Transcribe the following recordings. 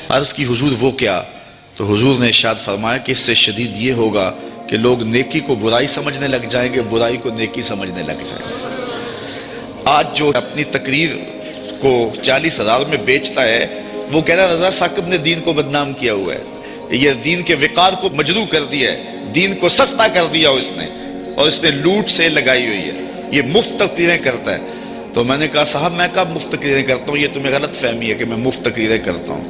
عرض کی حضور وہ کیا؟ تو حضور نے ارشاد فرمایا کہ اس سے شدید یہ ہوگا کہ لوگ نیکی کو برائی سمجھنے لگ جائیں گے، برائی کو نیکی سمجھنے لگ جائیں گے۔ آج جو اپنی تقریر کو 40,000 میں بیچتا ہے، وہ کہہ رہا ہے رضا ثاقب نے دین کو بدنام کیا ہوا ہے، یہ دین کے وقار کو مجروح کر دیا ہے، دین کو سستا کر دیا اس نے، اور اس نے لوٹ سے لگائی ہوئی ہے، یہ مفت تقریریں کرتا ہے۔ تو میں نے کہا صاحب میں کب مفت تقریریں کرتا ہوں؟ یہ تمہیں غلط فہمی ہے کہ میں مفت تقریریں کرتا ہوں،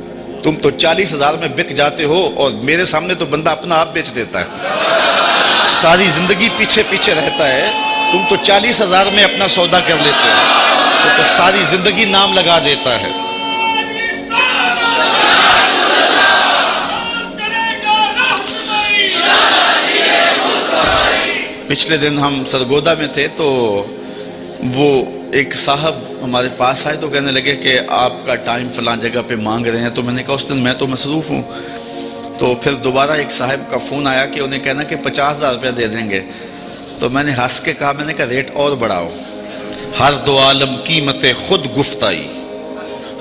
تم تو 40,000 میں بک جاتے ہو اور میرے سامنے تو بندہ اپنا آپ بیچ دیتا ہے، ساری زندگی پیچھے پیچھے رہتا ہے، تم تو 40,000 میں اپنا سودا کر لیتے ہو، تو ساری زندگی نام لگا دیتا ہے۔ پچھلے دن ہم سرگودا میں تھے تو وہ ایک صاحب ہمارے پاس آئے تو کہنے لگے کہ آپ کا ٹائم فلاں جگہ پہ مانگ رہے ہیں، تو میں نے کہا اس دن میں تو مصروف ہوں۔ تو پھر دوبارہ ایک صاحب کا فون آیا کہ انہیں کہنا کہ 50,000 روپیہ دے دیں گے، تو میں نے ہنس کے کہا، میں نے کہا ریٹ اور بڑھاؤ۔ ہر دو عالم قیمت خود گفتائی،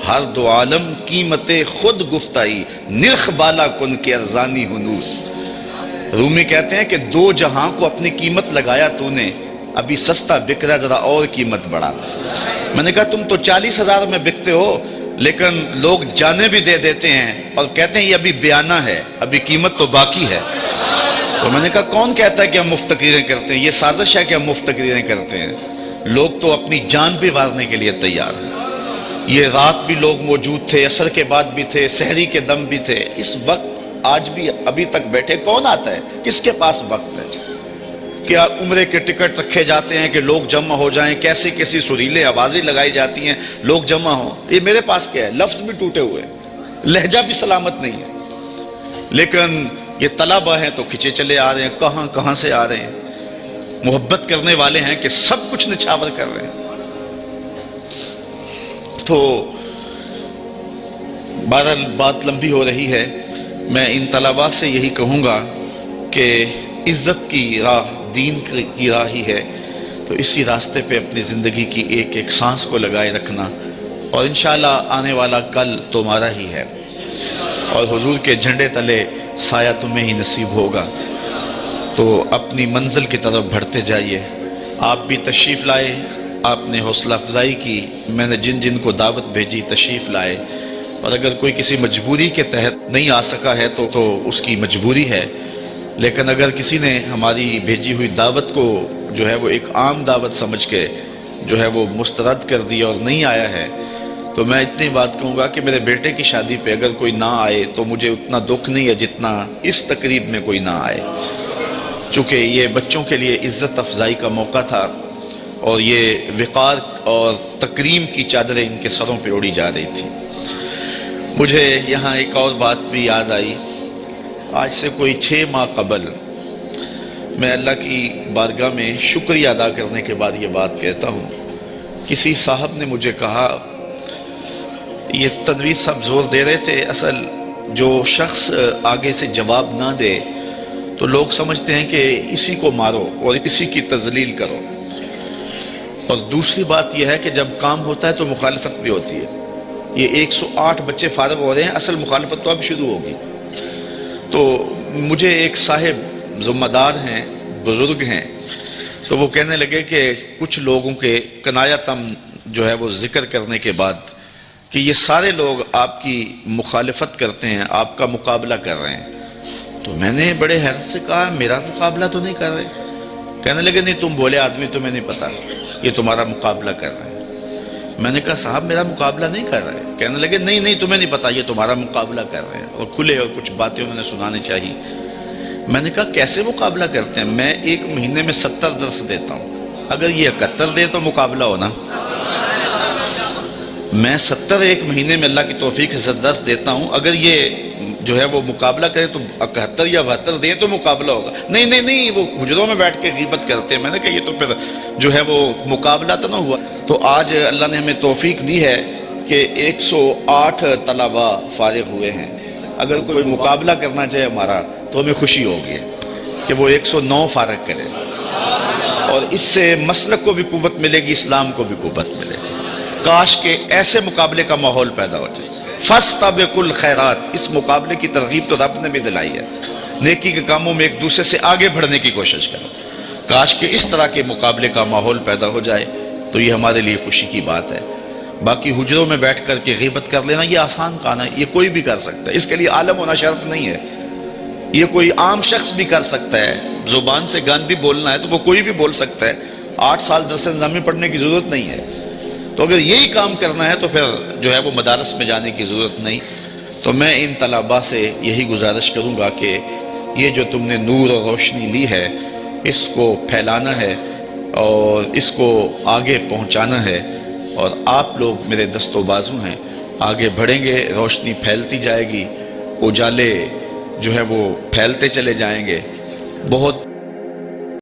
ہر دو عالم قیمت خود گفتائی، نرخ بالا کن کے ارزانی ہنوس۔ رومی کہتے ہیں کہ دو جہاں کو اپنی قیمت لگایا تو نے، ابھی سستا بک رہا، ذرا اور قیمت بڑھا۔ میں نے کہا تم تو 40,000 میں بکتے ہو، لیکن لوگ جانے بھی دے دیتے ہیں اور کہتے ہیں یہ ابھی بیانہ ہے، ابھی قیمت تو باقی ہے۔ تو میں نے کہا کون کہتا ہے کہ ہم مفت تقریریں کرتے ہیں؟ یہ سازش ہے کہ ہم مفت تقریریں کرتے ہیں، لوگ تو اپنی جان بھی وارنے کے لیے تیار ہیں۔ یہ رات بھی لوگ موجود تھے، عصر کے بعد بھی تھے، سحری کے دم بھی تھے، اس وقت آج بھی ابھی تک بیٹھے کون آتا ہے؟ کس کے پاس وقت ہے؟ کیا عمرے کے ٹکٹ رکھے جاتے ہیں کہ لوگ جمع ہو جائیں، کیسی کیسی سریلے آوازیں لگائی جاتی ہیں لوگ جمع ہوں؟ یہ میرے پاس کیا ہے؟ لفظ بھی ٹوٹے ہوئے، لہجہ بھی سلامت نہیں ہے، لیکن یہ طلبہ ہیں تو کھچے چلے آ رہے ہیں، کہاں کہاں سے آ رہے ہیں، محبت کرنے والے ہیں کہ سب کچھ نچھاور کر رہے ہیں۔ تو بہرحال بات لمبی ہو رہی ہے، میں ان طلباء سے یہی کہوں گا کہ عزت کی راہ دین کی راہ ہی ہے، تو اسی راستے پہ اپنی زندگی کی ایک ایک سانس کو لگائے رکھنا، اور انشاءاللہ آنے والا کل تمہارا ہی ہے، اور حضور کے جھنڈے تلے سایہ تمہیں ہی نصیب ہوگا۔ تو اپنی منزل کی طرف بڑھتے جائیے۔ آپ بھی تشریف لائے، آپ نے حوصلہ افزائی کی، میں نے جن جن کو دعوت بھیجی تشریف لائے، اور اگر کوئی کسی مجبوری کے تحت نہیں آ سکا ہے تو اس کی مجبوری ہے، لیکن اگر کسی نے ہماری بھیجی ہوئی دعوت کو جو ہے وہ ایک عام دعوت سمجھ کے جو ہے وہ مسترد کر دیا اور نہیں آیا ہے، تو میں اتنی بات کہوں گا کہ میرے بیٹے کی شادی پہ اگر کوئی نہ آئے تو مجھے اتنا دکھ نہیں ہے جتنا اس تقریب میں کوئی نہ آئے، چونکہ یہ بچوں کے لیے عزت افزائی کا موقع تھا، اور یہ وقار اور تکریم کی چادریں ان کے سروں پہ اڑی جا رہی تھی۔ مجھے یہاں ایک اور بات بھی یاد آئی، آج سے کوئی 6 ماہ قبل میں اللہ کی بارگاہ میں شکریہ ادا کرنے کے بعد یہ بات کہتا ہوں، کسی صاحب نے مجھے کہا، یہ تنویر صاحب زور دے رہے تھے، اصل جو شخص آگے سے جواب نہ دے تو لوگ سمجھتے ہیں کہ اسی کو مارو اور اسی کی تذلیل کرو، اور دوسری بات یہ ہے کہ جب کام ہوتا ہے تو مخالفت بھی ہوتی ہے۔ یہ 108 بچے فارغ ہو رہے ہیں، اصل مخالفت تو اب شروع ہوگی۔ تو مجھے ایک صاحب ذمہ دار ہیں، بزرگ ہیں، تو وہ کہنے لگے کہ کچھ لوگوں کے کنایتم جو ہے وہ ذکر کرنے کے بعد کہ یہ سارے لوگ آپ کی مخالفت کرتے ہیں، آپ کا مقابلہ کر رہے ہیں۔ تو میں نے بڑے حیرت سے کہا میرا مقابلہ تو نہیں کر رہے۔ کہنے لگے نہیں تم بولے آدمی، تمہیں نہیں پتا، یہ تمہارا مقابلہ کر رہے ہیں۔ میں نے کہا صاحب میرا مقابلہ نہیں کر رہے۔ کہنے لگے نہیں تمہیں نہیں پتا، یہ تمہارا مقابلہ کر رہے ہیں، اور کھلے اور کچھ باتیں انہوں نے سنانی چاہیے۔ میں نے کہا کیسے مقابلہ کرتے ہیں؟ میں 1 مہینے میں 70 درس دیتا ہوں، اگر یہ 71 دے تو مقابلہ ہونا۔ میں 70 1 مہینے میں اللہ کی توفیق سے درس دیتا ہوں، اگر یہ جو ہے وہ مقابلہ کرے تو 71 یا 72 دیں تو مقابلہ ہوگا۔ نہیں وہ حجروں میں بیٹھ کے غیبت کرتے ہیں۔ میں نے کہا یہ تو پھر جو ہے وہ مقابلہ تو نہ ہوا۔ تو آج اللہ نے ہمیں توفیق دی ہے کہ 108 طلباء فارغ ہوئے ہیں، اگر کوئی مقابلہ کرنا چاہے ہمارا تو ہمیں خوشی ہوگی کہ وہ 109 فارغ کرے، اور اس سے مسلک کو بھی قوت ملے گی، اسلام کو بھی قوت ملے گی۔ کاش کہ ایسے مقابلے کا ماحول پیدا ہو جائے۔ فاستبقوا الخیرات، اس مقابلے کی ترغیب تو رب نے بھی دلائی ہے، نیکی کے کاموں میں ایک دوسرے سے آگے بڑھنے کی کوشش کرو۔ کاش کہ اس طرح کے مقابلے کا ماحول پیدا ہو جائے تو یہ ہمارے لیے خوشی کی بات ہے۔ باقی حجروں میں بیٹھ کر کے غیبت کر لینا یہ آسان کام ہے، یہ کوئی بھی کر سکتا ہے، اس کے لیے عالم ہونا شرط نہیں ہے، یہ کوئی عام شخص بھی کر سکتا ہے۔ زبان سے گاندھی بولنا ہے تو وہ کوئی بھی بول سکتا ہے، 8 سال درس نظامی پڑھنے کی ضرورت نہیں ہے۔ تو اگر یہی کام کرنا ہے تو پھر جو ہے وہ مدارس میں جانے کی ضرورت نہیں۔ تو میں ان طلباء سے یہی گزارش کروں گا کہ یہ جو تم نے نور اور روشنی لی ہے اس کو پھیلانا ہے اور اس کو آگے پہنچانا ہے، اور آپ لوگ میرے دست و بازو ہیں، آگے بڑھیں گے، روشنی پھیلتی جائے گی، اجالے جو ہے وہ پھیلتے چلے جائیں گے۔ بہت